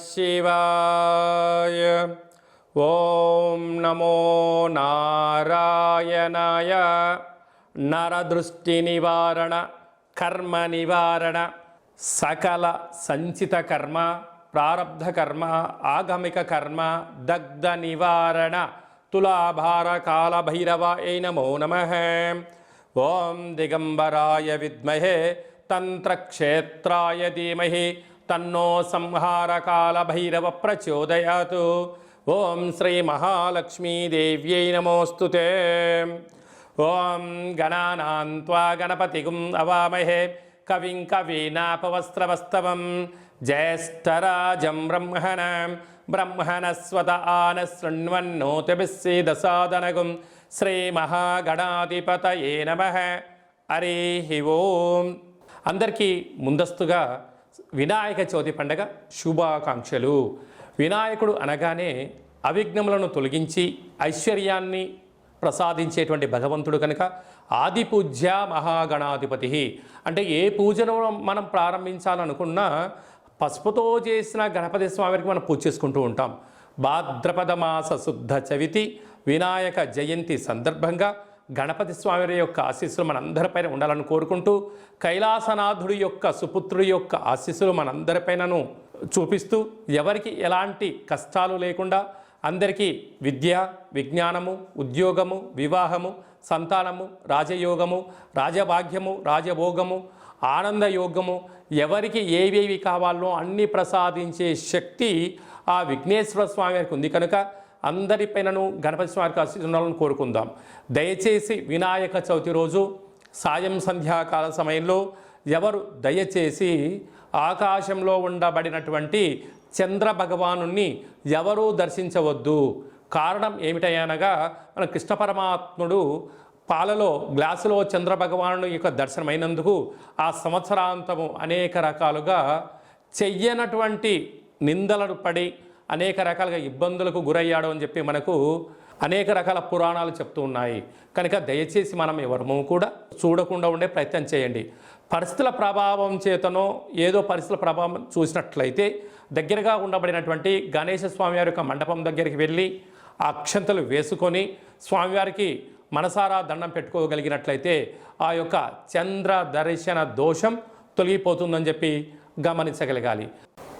శివాయ. ఓం నమో నారాయణాయ. నరదృష్టి నివారణ, కర్మ నివారణ, సకల సంచిత కర్మ, ప్రారబ్ధ కర్మ, ఆగమిక కర్మ, దగ్ధ నివారణ, తులాభార కాల భైరవాయ నమో నమః. ఓం దిగంబరాయ విద్మహే తంత్రక్షేత్రాయ ధీమహి తన్నో సంహారకాల భైరవ ప్రచోదయాత్. ఓం శ్రీ మహాలక్ష్మీదేవ్యై నమోస్తుతే. ఓం గణానాం త్వా గణపతిగుం అవామహే కవిం కవీనాపవస్త్రవస్తవం జ్యేష్ఠరాజం బ్రహ్మణస్వత ఆన శృణ్వన్నోతిభిస్సీదసాదనగుం శ్రీ మహాగణాధిపతయే నమః. హరి ఓం. అందరికీ ముందస్తుగా వినాయక చవితి పండగ శుభాకాంక్షలు. వినాయకుడు అనగానే అవిఘ్నములను తొలగించి ఐశ్వర్యాన్ని ప్రసాదించేటువంటి భగవంతుడు కనుక ఆది పూజ్య మహాగణాధిపతి. అంటే ఏ పూజను మనం ప్రారంభించాలనుకున్నా పసుపుతో చేసిన గణపతి స్వామికి మనం పూజ చేసుకుంటూ ఉంటాం. భాద్రపద మాస శుద్ధ చవితి వినాయక జయంతి సందర్భంగా గణపతి స్వామి యొక్క ఆశీస్సులు మనందరిపైన ఉండాలని కోరుకుంటూ, కైలాసనాథుడి యొక్క సుపుత్రుడి యొక్క ఆశీస్సులు మనందరిపైనను చూపిస్తూ, ఎవరికి ఎలాంటి కష్టాలు లేకుండా అందరికీ విద్య, విజ్ఞానము, ఉద్యోగము, వివాహము, సంతానము, రాజయోగము, రాజభాగ్యము, రాజభోగము, ఆనందయోగము, ఎవరికి ఏవేవి కావాలో అన్నీ ప్రసాదించే శక్తి ఆ విఘ్నేశ్వర స్వామి వారికి ఉంది కనుక అందరిపైనను గణపతి స్వామికి ఆశీస్సులను కోరుకుందాం. దయచేసి వినాయక చవితి రోజు సాయం సంధ్యాకాల సమయంలో ఎవరు దయచేసి ఆకాశంలో ఉండబడినటువంటి చంద్ర భగవానుణ్ణి ఎవరూ దర్శించవద్దు. కారణం ఏమిటనగా మన కృష్ణ పరమాత్ముడు పాలలో గ్లాసులో చంద్ర భగవాను యొక్క దర్శనమైనందుకు ఆ సంవత్సరాంతము అనేక రకాలుగా చెయ్యనటువంటి నిందలను పడి అనేక రకాలుగా ఇబ్బందులకు గురయ్యాడు అని చెప్పి మనకు అనేక రకాల పురాణాలు చెప్తూ ఉన్నాయి. కనుక దయచేసి మనం ఎవరము కూడా చూడకుండా ఉండే ప్రయత్నం చేయండి. పరిస్థితుల ప్రభావం చేతనో ఏదో పరిస్థితుల ప్రభావం చూసినట్లయితే దగ్గరగా ఉండబడినటువంటి గణేశ స్వామివారి యొక్క మండపం దగ్గరికి వెళ్ళి ఆ అక్షంతలు వేసుకొని స్వామివారికి మనసారా దండం పెట్టుకోగలిగినట్లయితే ఆ యొక్క చంద్ర దర్శన దోషం తొలగిపోతుందని చెప్పి గమనించగలగాలి.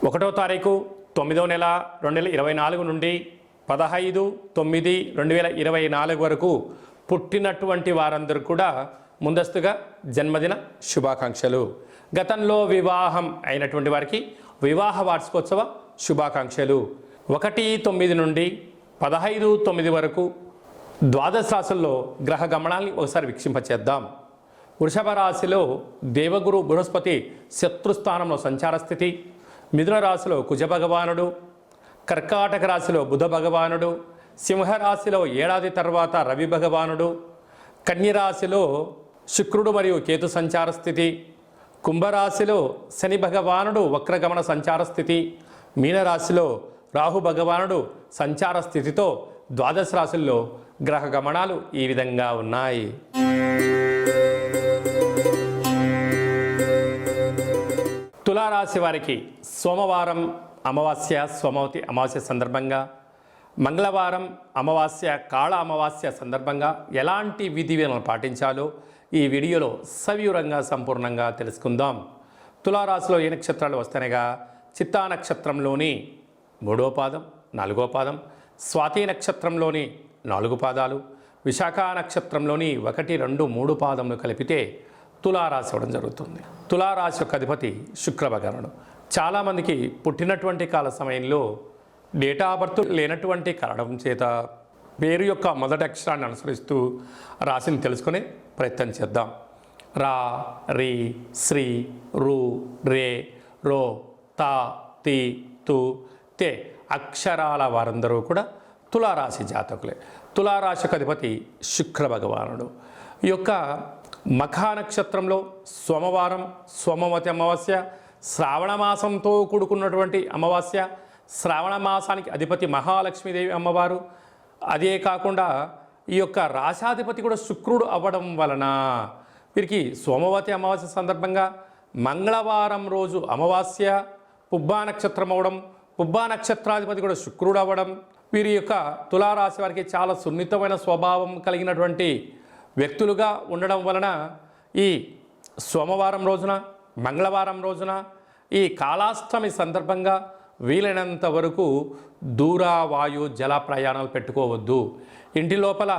1వ తారీఖు 9వ నెల 2024 నుండి 15/9/2024 వరకు పుట్టినటువంటి వారందరూ కూడా ముందస్తుగా జన్మదిన శుభాకాంక్షలు. గతంలో వివాహం అయినటువంటి వారికి వివాహ వార్షికోత్సవ శుభాకాంక్షలు. 1/9 నుండి 15/9 వరకు ద్వాదశ రాశుల్లో గ్రహ గమనాల్ని ఒకసారి వీక్షింపచేద్దాం. వృషభ రాశిలో దేవగురు బృహస్పతి శత్రుస్థానంలో సంచార స్థితి. మిథున రాశిలో కుజ భగవానుడు, కర్కాటక రాశిలో బుధ భగవానుడు, సింహరాశిలో ఏడాది తర్వాత రవి భగవానుడు, కన్యరాశిలో శుక్రుడు మరియు కేతు సంచార స్థితి, కుంభరాశిలో శని భగవానుడు వక్రగమన సంచార స్థితి, మీనరాశిలో రాహు భగవానుడు సంచార స్థితితో ద్వాదశ రాశుల్లో గ్రహ గమనాలు ఈ విధంగా ఉన్నాయి. తులారాశి వారికి సోమవారం అమావాస్య, సోమవతి అమావాస్య సందర్భంగా, మంగళవారం అమావాస్య, కాళ అమావాస్య సందర్భంగా ఎలాంటి విధిలను పాటించాలో ఈ వీడియోలో సవివరంగా సంపూర్ణంగా తెలుసుకుందాం. తులారాశిలో ఏ నక్షత్రాలు వస్తాయనగా చిత్తా నక్షత్రంలోని 3వ పాదం, 4వ పాదం, స్వాతి నక్షత్రంలోని 4 పాదాలు, విశాఖ నక్షత్రంలోని 1, 2, 3 పాదములు కలిపితే తులారాశి అవ్వడం జరుగుతుంది. తులారాశి యొక్క అధిపతి శుక్ర భగవానుడు. చాలామందికి పుట్టినటువంటి కాల సమయంలో డేటా ఆఫ్ బర్త్ లేనటువంటి కారణం చేత పేరు యొక్క మొదటి అక్షరాన్ని అనుసరిస్తూ రాశిని తెలుసుకునే ప్రయత్నం చేద్దాం. రా, రి, శ్రీ, రు, రే, రో, తా, తి, తు, తే అక్షరాల వారందరూ కూడా తులారాశి జాతకులే. తులారాశికి అధిపతి శుక్ర భగవానుడు. ఈ యొక్క మఖా నక్షత్రంలో సోమవారం, సోమవతి అమావాస్య, శ్రావణ మాసంతో కూడుకున్నటువంటి అమావాస్య, శ్రావణ మాసానికి అధిపతి మహాలక్ష్మీదేవి అమ్మవారు. అదే కాకుండా ఈ యొక్క రాశాధిపతి కూడా శుక్రుడు అవ్వడం వలన వీరికి సోమవతి అమావాస్య సందర్భంగా మంగళవారం రోజు అమావాస్య, పుబ్బా నక్షత్రం అవడం, పుబ్బా నక్షత్రాధిపతి కూడా శుక్రుడు అవ్వడం, వీరి యొక్క తులారాశి వారికి చాలా సున్నితమైన స్వభావం కలిగినటువంటి వ్యక్తులుగా ఉండడం వలన ఈ సోమవారం రోజున, మంగళవారం రోజున, ఈ కాలాష్టమి సందర్భంగా వీలైనంత వరకు దూర వాయు జల ప్రయాణాలు పెట్టుకోవద్దు. ఇంటి లోపల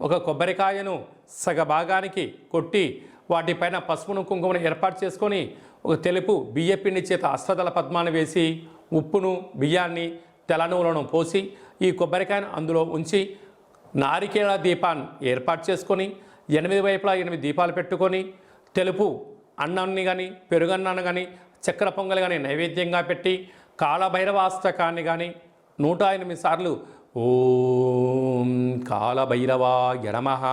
ఒక కొబ్బరికాయను సగభాగానికి కొట్టి వాటిపైన పసుపును కుంకుమను ఏర్పాటు చేసుకొని ఒక తెలుపు బియ్యపిండి చేత అష్టదళ పద్మాన్ని వేసి ఉప్పును బియ్యాన్ని తెల్లనూలను పోసి ఈ కొబ్బరికాయను అందులో ఉంచి నారికేళ దీపాన్ని ఏర్పాటు చేసుకొని 8 వైపులా 8 దీపాలు పెట్టుకొని తెలుపు అన్నాన్ని కానీ పెరుగన్నాన్ని కానీ చక్కెర పొంగల్ కానీ నైవేద్యంగా పెట్టి కాళభైరవాష్టకాన్ని కానీ 108 సార్లు ఓం కాళభైరవాయ నమః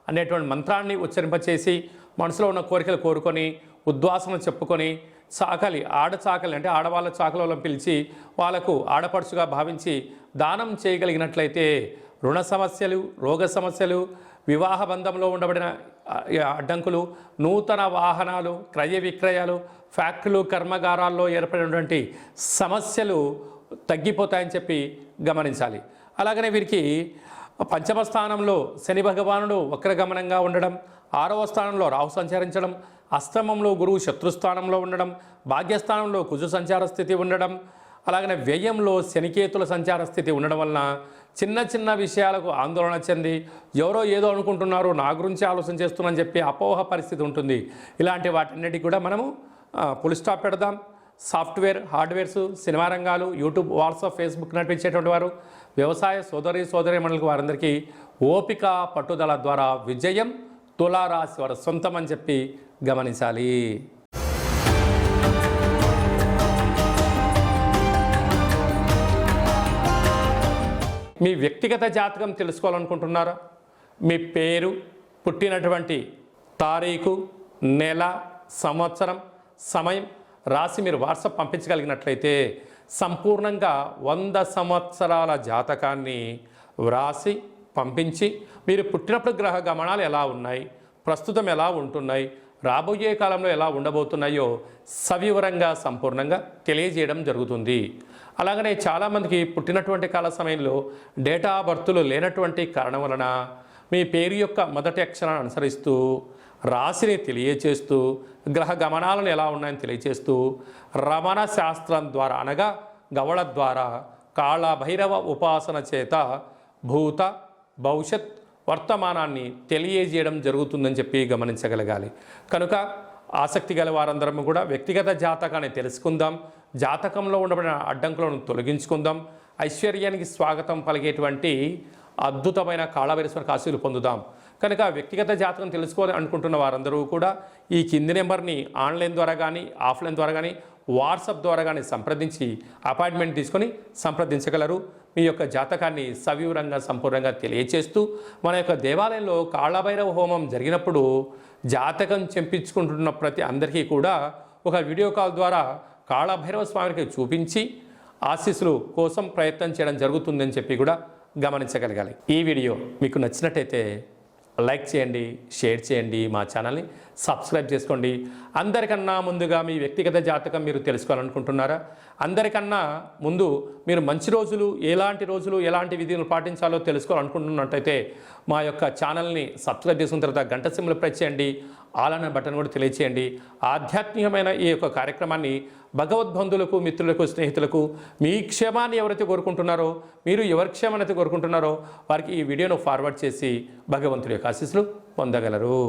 అనేటువంటి మంత్రాన్ని ఉచ్చరింపచేసి మనసులో ఉన్న కోరికలు కోరుకొని ఉద్వాసన చెప్పుకొని చాకలి ఆడచాకలి అంటే ఆడవాళ్ళ చాకలను పిలిచి వాళ్ళకు ఆడపడుచుగా భావించి దానం చేయగలిగినట్లయితే రుణ సమస్యలు, రోగ సమస్యలు, వివాహ బంధంలో ఉండబడిన అడ్డంకులు, నూతన వాహనాలు, క్రయ విక్రయాలు, ఫ్యాక్టరీలు, కర్మాగారాల్లో ఏర్పడినటువంటి సమస్యలు తగ్గిపోతాయని చెప్పి గమనించాలి. అలాగనే వీరికి పంచమ స్థానంలో శని భగవానుడు వక్రగమనంగా ఉండడం, 6వ స్థానంలో రాహు సంచరించడం, అష్టమంలో గురువు శత్రుస్థానంలో ఉండడం, భాగ్యస్థానంలో కుజు సంచార స్థితి ఉండడం, అలాగనే వ్యయంలో శనికేతుల సంచార స్థితి ఉండడం వలన చిన్న చిన్న విషయాలకు ఆందోళన చెంది ఎవరో ఏదో అనుకుంటున్నారు, నా గురించి ఆలోచన చేస్తున్నారని చెప్పి అపోహ పరిస్థితి ఉంటుంది. ఇలాంటి వాటన్నిటికీ కూడా మనము ఫుల్ స్టాప్ పెడదాం. సాఫ్ట్వేర్, హార్డ్వేర్స్, సినిమా రంగాలు, యూట్యూబ్, వాట్సాప్, ఫేస్బుక్ నడిపించేటువంటి వారు, వ్యవసాయ సోదరీమణులకు వారందరికీ ఓపిక పట్టుదల ద్వారా విజయం తులారాశి వారు సొంతం అని చెప్పి గమనించాలి. మీ వ్యక్తిగత జాతకం తెలుసుకోవాలనుకుంటున్నారా? మీ పేరు, పుట్టినటువంటి తారీఖు, నెల, సంవత్సరం, సమయం రాసి మీరు వాట్సాప్ పంపించగలిగినట్లయితే సంపూర్ణంగా 100 సంవత్సరాల జాతకాన్ని వ్రాసి పంపించి మీరు పుట్టినప్పుడు గ్రహ గమనాలు ఎలా ఉన్నాయి, ప్రస్తుతం ఎలా ఉంటున్నాయి, రాబోయే కాలంలో ఎలా ఉండబోతున్నాయో సవివరంగా సంపూర్ణంగా తెలియజేయడం జరుగుతుంది. అలాగనే చాలామందికి పుట్టినటువంటి కాల సమయంలో డేటా బర్త్లు లేనటువంటి కారణం వలన మీ పేరు యొక్క మొదటి అక్షరాన్ని అనుసరిస్తూ రాశిని తెలియచేస్తూ గ్రహ గమనాలను ఎలా ఉన్నాయని తెలియచేస్తూ రమణ శాస్త్రం ద్వారా అనగా గవళ ద్వారా కాళభైరవ ఉపాసన చేత భూత భవిష్యత్ వర్తమానాన్ని తెలియజేయడం జరుగుతుందని చెప్పి గమనించగలగాలి. కనుక ఆసక్తి గల వారందరం కూడా వ్యక్తిగత జాతకాన్ని తెలుసుకుందాం, జాతకంలో ఉండబడిన అడ్డంకులను తొలగించుకుందాం, ఐశ్వర్యానికి స్వాగతం పలిగేటువంటి అద్భుతమైన కాళభైరవేశ్వర ఆశీస్సులు పొందుదాం. కనుక వ్యక్తిగత జాతకం తెలుసుకోవాలి అనుకుంటున్న వారందరూ కూడా ఈ కింది నెంబర్ని ఆన్లైన్ ద్వారా కానీ ఆఫ్లైన్ ద్వారా కానీ వాట్సాప్ ద్వారా కానీ సంప్రదించి అపాయింట్మెంట్ తీసుకొని సంప్రదించగలరు. మీ యొక్క జాతకాన్ని సవివరంగా సంపూర్ణంగా తెలియచేస్తూ మన యొక్క దేవాలయంలో కాళభైరవ హోమం జరిగినప్పుడు జాతకం చెంపించుకుంటున్న ప్రతి అందరికీ కూడా ఒక వీడియో కాల్ ద్వారా కాళభైరవ స్వామికి చూపించి ఆశీస్సులు కోసం ప్రయత్నం చేయడం జరుగుతుందని చెప్పి కూడా గమనించగలగాలి. ఈ వీడియో మీకు నచ్చినట్టయితే లైక్ చేయండి, షేర్ చేయండి, మా ఛానల్ని సబ్స్క్రైబ్ చేసుకోండి. అందరికన్నా ముందుగా మీ వ్యక్తిగత జాతకం మీరు తెలుసుకోవాలనుకుంటున్నారా? అందరికన్నా ముందు మీరు మంచి రోజులు, ఎలాంటి విధులు పాటించాలో తెలుసుకోవాలనుకుంటున్నట్టయితే మా యొక్క ఛానల్ని సబ్స్క్రైబ్ చేసుకున్న తర్వాత గంట సింబల్ ప్రెస్ చేయండి, ఆల్ అనే బటన్ కూడా తెలియచేయండి. ఆధ్యాత్మికమైన ఈ యొక్క కార్యక్రమాన్ని భగవద్బంధువులకు, మిత్రులకు, స్నేహితులకు మీ క్షేమాన్ని ఎవరైతే కోరుకుంటున్నారో, మీరు ఎవరి క్షేమాన్ని అయితే కోరుకుంటున్నారో వారికి ఈ వీడియోను ఫార్వర్డ్ చేసి భగవంతుడి యొక్క ఆశీస్సులు పొందగలరు.